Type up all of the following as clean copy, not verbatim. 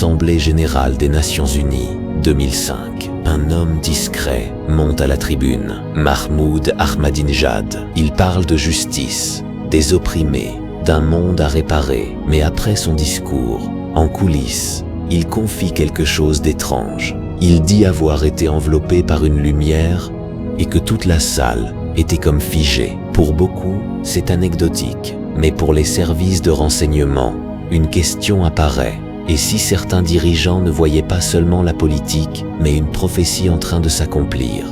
Assemblée générale des Nations Unies, 2005. Un homme discret monte à la tribune, Mahmoud Ahmadinejad. Il parle de justice, des opprimés, d'un monde à réparer. Mais après son discours, en coulisses, il confie quelque chose d'étrange. Il dit avoir été enveloppé par une lumière et que toute la salle était comme figée. Pour beaucoup, c'est anecdotique, mais pour les services de renseignement, une question apparaît. Et si certains dirigeants ne voyaient pas seulement la politique, mais une prophétie en train de s'accomplir?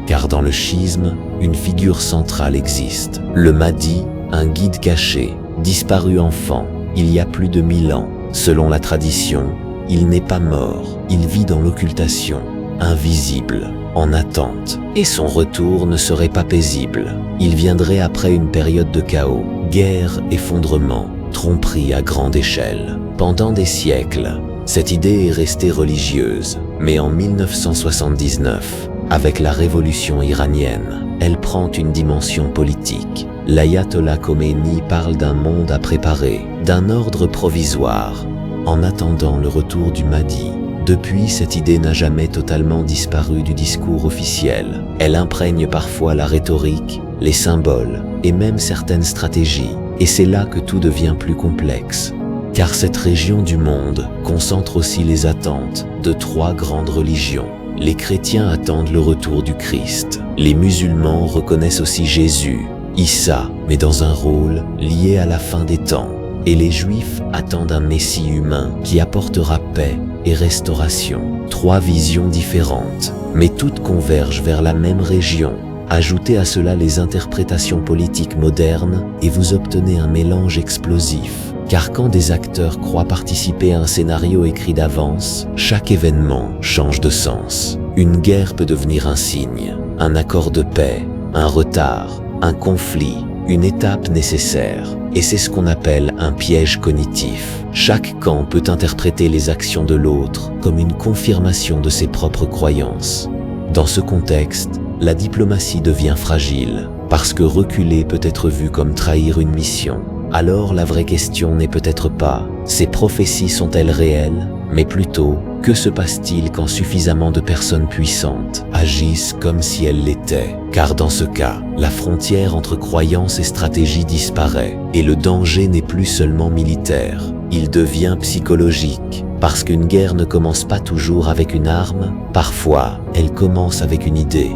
Car dans le schisme, une figure centrale existe. Le Mahdi, un guide caché, disparu enfant, il y a plus de 1000 ans. Selon la tradition, il n'est pas mort, il vit dans l'occultation, invisible, en attente. Et son retour ne serait pas paisible. Il viendrait après une période de chaos, guerre, effondrement, tromperie à grande échelle. Pendant des siècles, cette idée est restée religieuse. Mais en 1979, avec la révolution iranienne, elle prend une dimension politique. L'ayatollah Khomeini parle d'un monde à préparer, d'un ordre provisoire, en attendant le retour du Mahdi. Depuis, cette idée n'a jamais totalement disparu du discours officiel. Elle imprègne parfois la rhétorique, les symboles et même certaines stratégies. Et c'est là que tout devient plus complexe. Car cette région du monde concentre aussi les attentes de 3 grandes religions. Les chrétiens attendent le retour du Christ. Les musulmans reconnaissent aussi Jésus, Issa, mais dans un rôle lié à la fin des temps. Et les juifs attendent un messie humain qui apportera paix et restauration. 3 visions différentes, mais toutes convergent vers la même région. Ajoutez à cela les interprétations politiques modernes et vous obtenez un mélange explosif. Car quand des acteurs croient participer à un scénario écrit d'avance, chaque événement change de sens. Une guerre peut devenir un signe, un accord de paix, un retard, un conflit, une étape nécessaire. Et c'est ce qu'on appelle un piège cognitif. Chaque camp peut interpréter les actions de l'autre comme une confirmation de ses propres croyances. Dans ce contexte, la diplomatie devient fragile, parce que reculer peut être vu comme trahir une mission. Alors la vraie question n'est peut-être pas « ces prophéties sont-elles réelles ?», mais plutôt « que se passe-t-il quand suffisamment de personnes puissantes agissent comme si elles l'étaient ?» Car dans ce cas, la frontière entre croyance et stratégie disparaît, et le danger n'est plus seulement militaire, il devient psychologique. Parce qu'une guerre ne commence pas toujours avec une arme, parfois elle commence avec une idée.